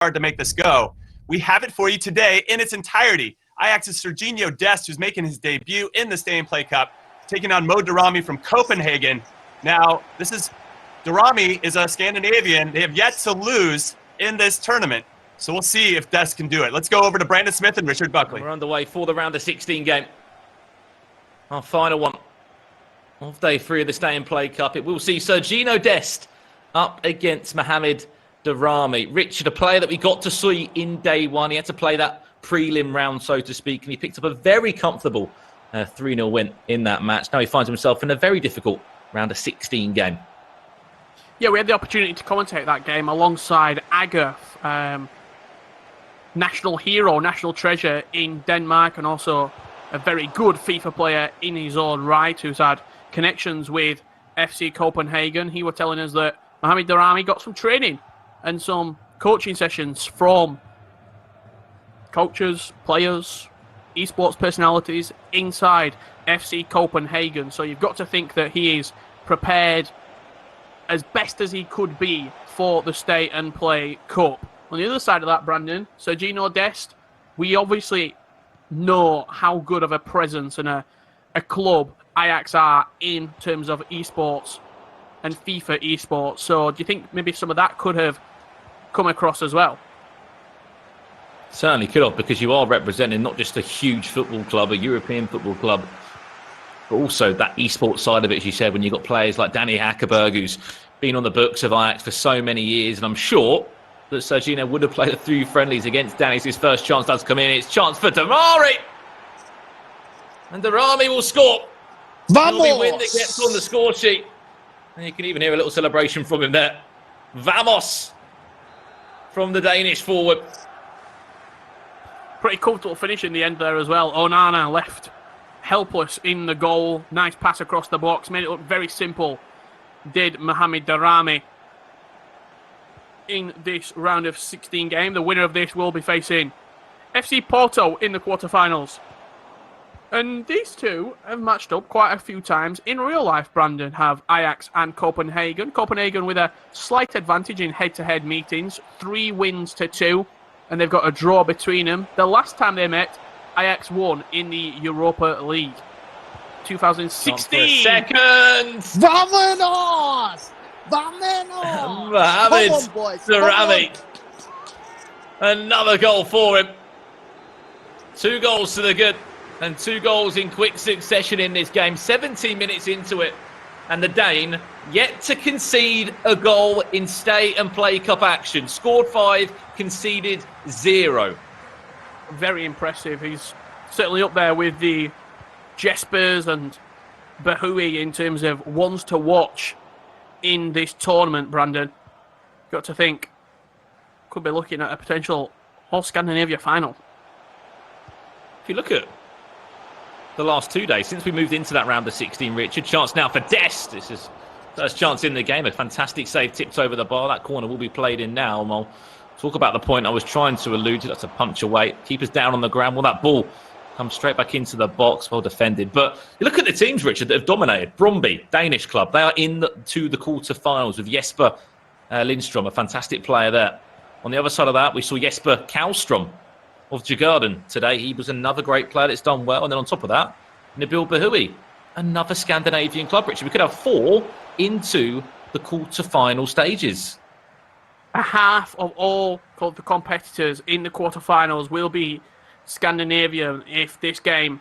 hard to make this go. We have it for you today in its entirety. Ajax's SERGINO Dest, who's making his debut in the Stay and Play Cup, taking on Daramy from Copenhagen. Now, Daramy is a Scandinavian. They have yet to lose in this tournament. So we'll see if Dest can do it. Let's go over to Brandon Smith and Richard Buckley. We're underway for the round of 16 game. Our final one of day 3 of the Stay and Play Cup. It will see SERGINO Dest up against MOHAMED Daramy. Richard, a player that we got to see in day 1. He had to play that prelim round, so to speak, and he picked up a very comfortable 3-0 win in that match. Now he finds himself in a very difficult round of 16 game. Yeah, we had the opportunity to commentate that game alongside Agger, national hero, national treasure in Denmark, and also a very good FIFA player in his own right, who's had connections with FC Copenhagen. He was telling us that MOHAMED Daramy got some training and some coaching sessions from coaches, players, esports personalities inside FC Copenhagen. So you've got to think that he is prepared as best as he could be for the Stay and Play Cup. On the other side of that, Brandon, SERGINO Dest, we obviously know how good of a presence and a club Ajax are in terms of esports and FIFA esports. So do you think maybe some of that could have come across as well? Certainly could have, because you are representing not just a huge football club, a European football club, but also that esports side of it, as you said, when you've got players like Danny Hakkeberg, who's been on the books of Ajax for so many years. And I'm sure that SERGINO would have played a few friendlies against Danny's. His first chance does come in. It's chance for Daramy. And Daramy will score. Vamos! It'll be win that gets on the score sheet. And you can even hear a little celebration from him there. Vamos! From the Danish forward. Pretty comfortable finish in the end there as well. Onana left helpless in the goal. Nice pass across the box. Made it look very simple. Did MOHAMED Daramy in this round of 16 game. The winner of this will be facing FC Porto in the quarterfinals. And these two have matched up quite a few times in real life, Brandon, have Ajax and Copenhagen. Copenhagen with a slight advantage in head-to-head meetings, 3 wins to 2, and they've got a draw between them. The last time they met, Ajax won in the Europa League. 2016. Seconds. Vamonos! Vamonos! MOHAMED Daramy. Another goal for him. 2 goals to the good and 2 goals in quick succession in this game. 17 minutes into it. And the Dane yet to concede a goal in Stay and Play Cup action. Scored 5, conceded 0. Very impressive. He's certainly up there with the Jespers and Bahui in terms of ones to watch in this tournament, Brandon. Got to think, could be looking at a potential All-Scandinavia final. If you look at the last 2 days, since we moved into that round of 16, Richard, chance now for Dest. This is first chance in the game. A fantastic save, tipped over the bar. That corner will be played in now. And I'll talk about the point I was trying to allude to. That's a punch away. Keeper's down on the ground. Well, that ball comes straight back into the box. Well defended. But you look at the teams, Richard, that have dominated. Brøndby, Danish club. They are to the quarterfinals with Jesper Lindstrom, a fantastic player there. On the other side of that, we saw Jesper Kallstrom of Djurgården today. He was another great player that's done well. And then on top of that, Nabil Bahoui, another Scandinavian club, Richard. We could have 4 into the quarter-final stages. A half of all of the competitors in the quarterfinals will be Scandinavian if this game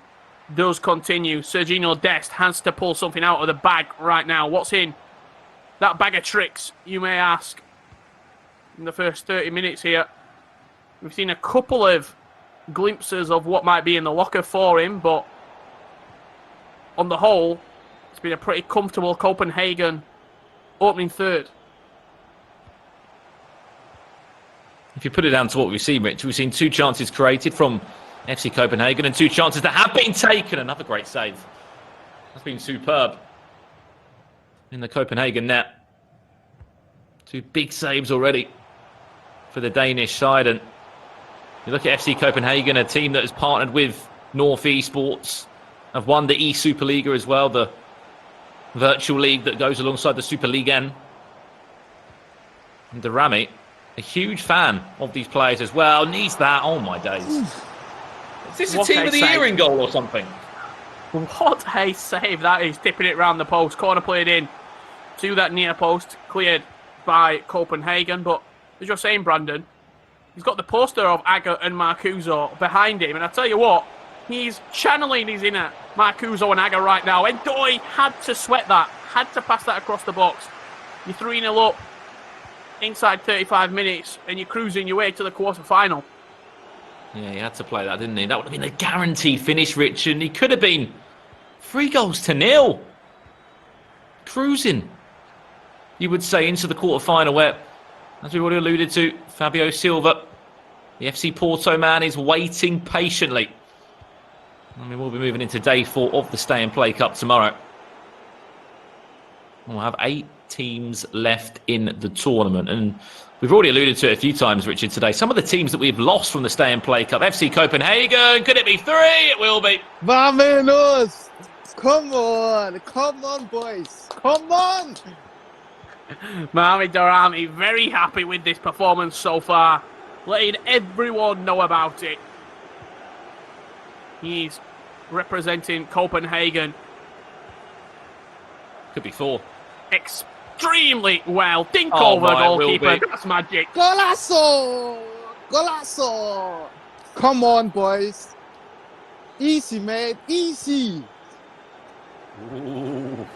does continue. SERGINO Dest has to pull something out of the bag right now. What's in that bag of tricks, you may ask? In the first 30 minutes here, we've seen a couple of glimpses of what might be in the locker for him, but on the whole, it's been a pretty comfortable Copenhagen opening third. If you put it down to what we've seen, Rich, we've seen 2 chances created from FC Copenhagen and 2 chances that have been taken. Another great save. That's been superb in the Copenhagen net. 2 big saves already for the Danish side. And you look at FC Copenhagen, a team that has partnered with North Esports, have won the E-Superliga as well, the virtual league that goes alongside the Superligaen. And Daramy A huge fan of these players as well. Needs that. Oh, my days. Is this a What team a of the save. year in goal or something? What a save that is, tipping it round the post. Corner played in to that near post, cleared by Copenhagen. But as you're saying, Brandon, he's got the poster of Agger and Marcuso behind him. And I tell you what, he's channeling his inner Marcuso and Agger right now. And Doi had to sweat that, had to pass that across the box. You're 3-0 up inside 35 minutes, and you're cruising your way to the quarter-final. Yeah, he had to play that, didn't he? That would have been a guaranteed finish, Richard. And he could have been 3-0. Cruising, you would say, into the quarter-final where, as we've already alluded to, Fabio Silva, the FC Porto man, is waiting patiently. And we will be moving into day 4 of the Stay and Play Cup tomorrow. We'll have 8 teams left in the tournament. And we've already alluded to it a few times, Richard, today. Some of the teams that we've lost from the Stay and Play Cup. FC Copenhagen, could it be 3? It will be. Vamos! Come on, boys. Come on! Mohamed Daramy very happy with this performance so far, letting everyone know about it. He's representing Copenhagen Could be 4. extremely well. Dink Oh over the my, will goalkeeper. be. That's magic. Golazo! Golazo! Come on, boys. Easy, man. Easy. Ooh.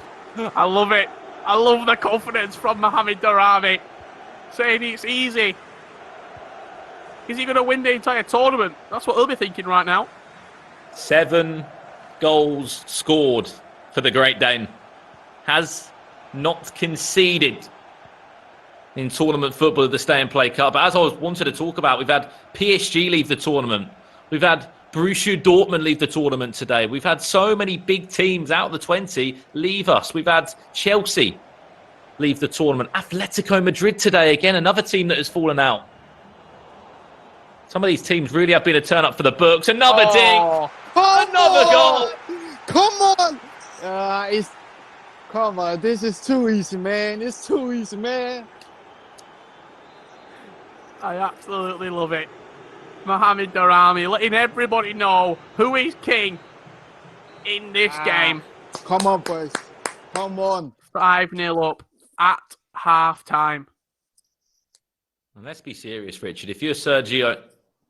I love it. I love the confidence from Mohamed Daramy, saying it's easy. Is he going to win the entire tournament? That's what he'll be thinking right now. 7 goals scored for the Great Dane. Has not conceded in tournament football of the Stay and Play Cup. But as I wanted to talk about, we've had PSG leave the tournament. We've had Borussia Dortmund leave the tournament today. We've had so many big teams out of the 20 leave us. We've had Chelsea leave the tournament. Atletico Madrid today, again, another team that has fallen out. Some of these teams really have been a turn up for the books. Another dink. Another goal. Come on. Come on. This is too easy, man. It's too easy, man. I absolutely love it. Mohamed Daramy letting everybody know who is king in this game. Come on, boys. Come on. 5-0 up at half-time. And let's be serious, Richard. If you're Sergio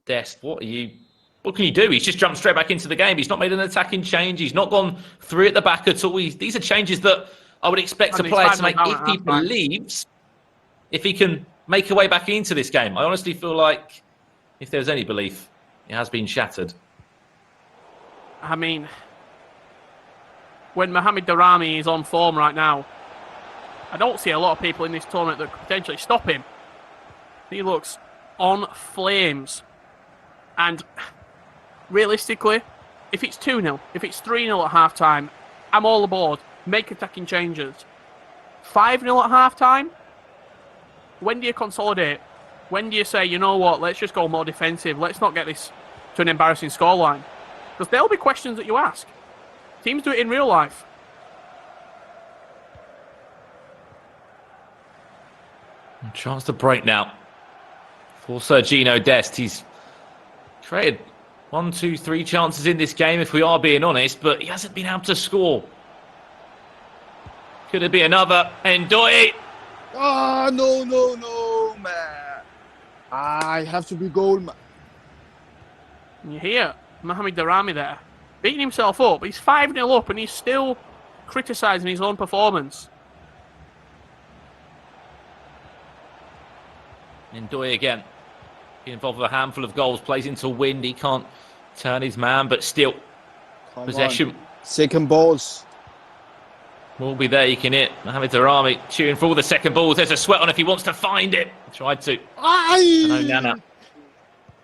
Dest, what can you do? He's just jumped straight back into the game. He's not made an attacking change. He's not gone through at the back at all. These are changes that I would expect a player to make if he believes, if he can make a way back into this game. I honestly feel like if there's any belief, it has been shattered. I mean, when Mohamed Daramy is on form right now, I don't see a lot of people in this tournament that could potentially stop him. He looks on flames. And realistically, if it's 2-0, if it's 3-0 at half-time, I'm all aboard. Make attacking changes. 5-0 at half-time? When do you consolidate? When do you say, you know what, let's just go more defensive. Let's not get this to an embarrassing scoreline. Because there'll be questions that you ask. Teams do it in real life. Chance to break now for Sergino Dest. He's created 1, 2, 3 chances in this game, if we are being honest, but he hasn't been able to score. Could it be another? Ndoye. Oh, no, man. I have to be goal, man. You hear Mohamed Daramy there, beating himself up. He's 5-0 up and he's still criticising his own performance. Ndoye again. Being involved with a handful of goals, plays into wind. He can't turn his man, but still, Come possession on. Second balls. will be there. You can hit Mohamed Daramy cheering for all the second balls. There's a sweat on if he wants to find it. Tried to. Aye. No, Nana.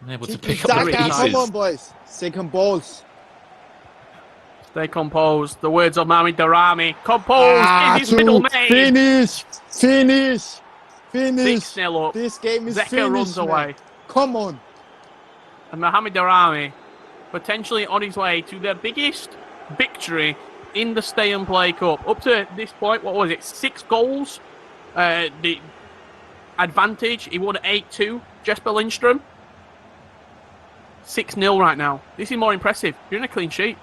Unable to pick up the Come pieces. on, boys. Second balls. Stay composed. The words of Mohamed Daramy. Composed is his middle name. Finish. 6-0 up. This game is Zeka finished, runs man. away. Come on. And Mohamed Daramy potentially on his way to their biggest victory in the Stay and Play Cup. Up to this point, what was it? 6 goals. The advantage. He won 8-2. Jesper Lindstrom. 6-0 right now. This is more impressive. You're in a clean sheet.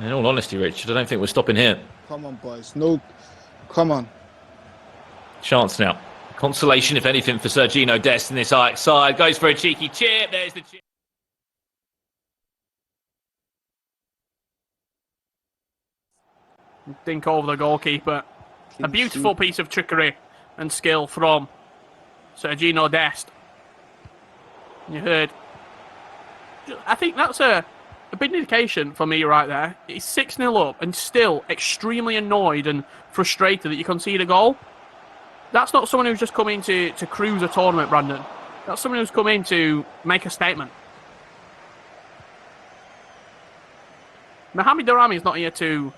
In all honesty, Richard, I don't think we're stopping here. Come on, boys. No, come on. Chance now. Consolation, if anything, for Sergino Dest in this Ajax side. Goes for a cheeky chip. There's the chip. Dink over the goalkeeper. A beautiful piece of trickery and skill from Sergino Dest. You heard. I think that's a big indication for me right there. It's 6-0 up and still extremely annoyed and frustrated that you concede a goal. That's not someone who's just come in to cruise a tournament, Brandon. That's someone who's come in to make a statement. Mohamed Daramy is not here to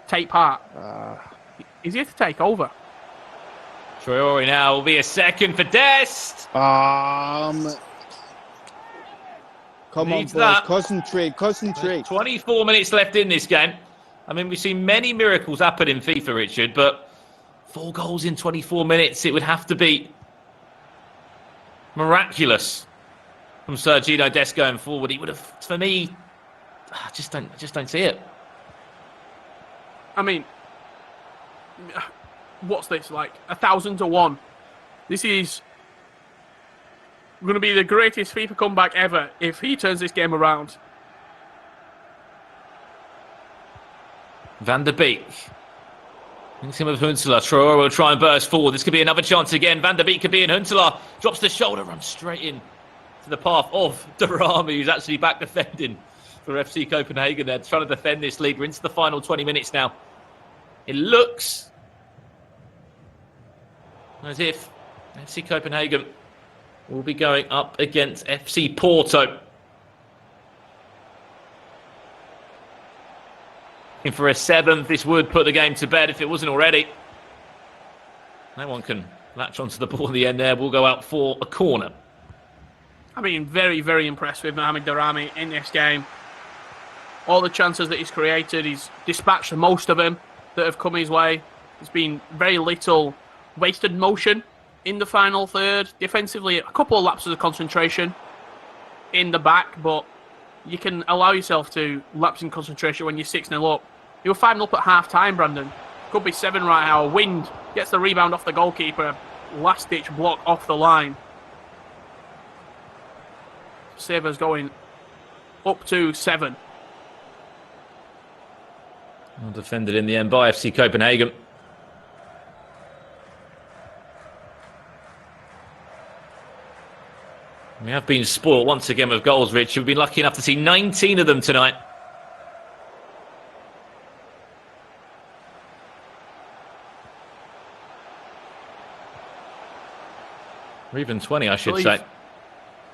take part. He's here to take over. Traore now will be a second for Dest. Come on, Needs boys. that. Concentrate. 24 minutes left in this game. I mean, we've seen many miracles happen in FIFA, Richard, but 4 goals in 24 minutes, it would have to be miraculous from Sergino Dest going forward. He would have, for me, I just don't see it. I mean, what's this, like 1,000 to 1? This is going to be the greatest FIFA comeback ever if he turns this game around. Van der Beek. Links him with Huntelaar. Traore will try and burst forward. This could be another chance again. Van der Beek could be in. Huntelaar drops the shoulder, runs straight in to the path of Daramy, who's actually back defending for FC Copenhagen. They're trying to defend this league. We're into the final 20 minutes now. It looks as if FC Copenhagen will be going up against FC Porto. Looking for a 7th. This would put the game to bed if it wasn't already. No one can latch onto the ball in the end there. We'll go out for a corner. I mean, very, very impressed with Mohamed Daramy in this game. All the chances that he's created, he's dispatched most of them that have come his way. There's been very little wasted motion in the final third. Defensively, a couple of lapses of concentration in the back, but you can allow yourself to lapse in concentration when you're 6-0 up. You were 5-0 up at half-time, Brandon. Could be 7 right now. Wind gets the rebound off the goalkeeper. Last-ditch block off the line. Sabres going up to 7. Well defended in the end by FC Copenhagen. We have been spoiled once again with goals, Rich. We've been lucky enough to see 19 of them tonight. Or even 20, I should say.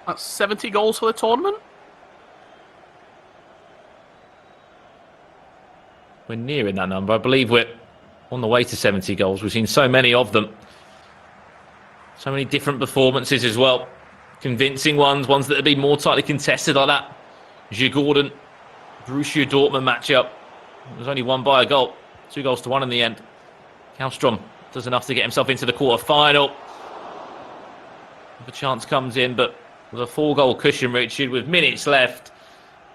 That's 70 goals for the tournament. We're nearing that number. I believe we're on the way to 70 goals. We've seen so many of them. So many different performances as well. Convincing ones that have been more tightly contested like that Gordon Borussia Dortmund matchup. It was only won by a goal. 2-1 in the end. Kallstrom does enough to get himself into the quarter-final. The chance comes in, but with a 4-goal cushion, Richard, with minutes left,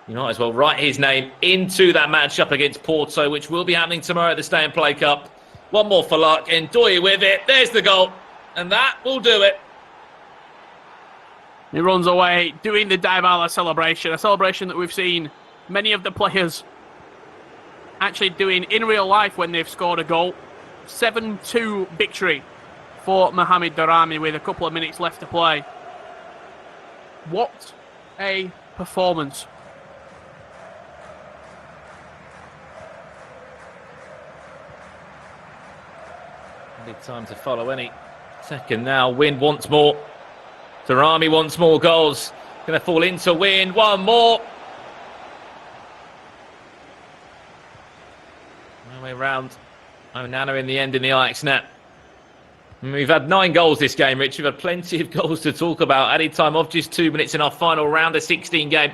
you might as well write his name into that matchup against Porto, which will be happening tomorrow at the Stay and Play Cup. One more for luck, and Doyle with it. There's the goal, and that will do it. He runs away, doing the Dybala celebration, a celebration that we've seen many of the players actually doing in real life when they've scored a goal. 7-2 victory for Mohamed Daramy with a couple of minutes left to play. What a performance. Big time to follow any second now. Win once more. Daramy wants more goals. Going to fall into Win. One more. No way round. Onana in the end in the Ajax net. And we've had 9 goals this game, Rich. We've had plenty of goals to talk about. Added time of just 2 minutes in our final round of 16 game.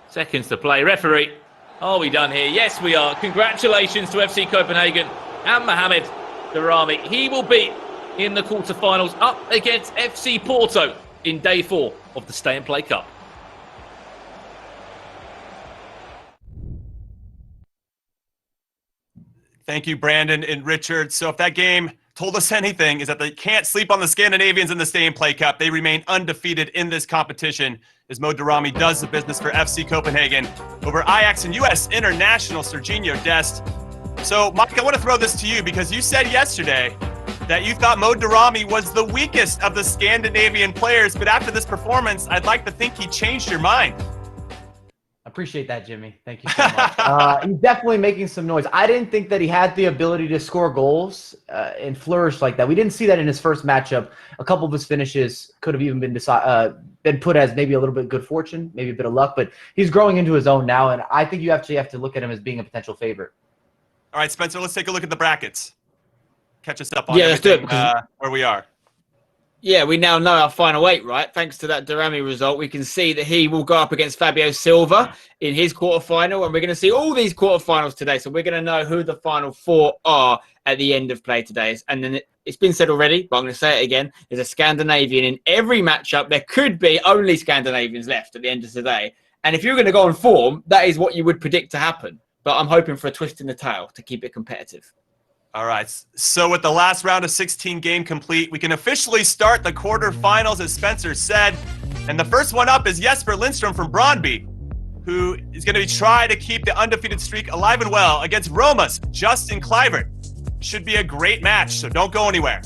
Seconds to play. Referee, are we done here? Yes, we are. Congratulations to FC Copenhagen and Mohamed Daramy. He will be in the quarterfinals up against FC Porto in day 4 of the Stay and Play Cup. Thank you, Brandon and Richard. So if that game told us anything, is that they can't sleep on the Scandinavians in the Stay and Play Cup. They remain undefeated in this competition as Mo Daramy does the business for FC Copenhagen over Ajax and U.S. international Serginho Dest. So, Mike, I want to throw this to you because you said yesterday that you thought Mo Daramy was the weakest of the Scandinavian players, but after this performance, I'd like to think he changed your mind. Appreciate that, Jimmy. Thank you so much. He's definitely making some noise. I didn't think that he had the ability to score goals and flourish like that. We didn't see that in his first matchup. A couple of his finishes could have even been put as maybe a little bit good fortune, maybe a bit of luck, but he's growing into his own now, and I think you actually have to look at him as being a potential favorite. All right, Spencer, let's take a look at the brackets. Catch us up on let's do it, where we are. Yeah, we now know our final 8, right? Thanks to that Daramy result, we can see that he will go up against Fabio Silva in his quarterfinal, and we're going to see all these quarterfinals today. So we're going to know who the final 4 are at the end of play today. And then it's been said already, but I'm going to say it again. There's a Scandinavian in every matchup. There could be only Scandinavians left at the end of today. And if you're going to go on form, that is what you would predict to happen. But I'm hoping for a twist in the tail to keep it competitive. All right, so with the last round of 16 game complete, we can officially start the quarterfinals, as Spencer said. And the first one up is Jesper Lindstrom from Brøndby, who is going to try to keep the undefeated streak alive and well against Roma's Justin Kluivert. Should be a great match, so don't go anywhere.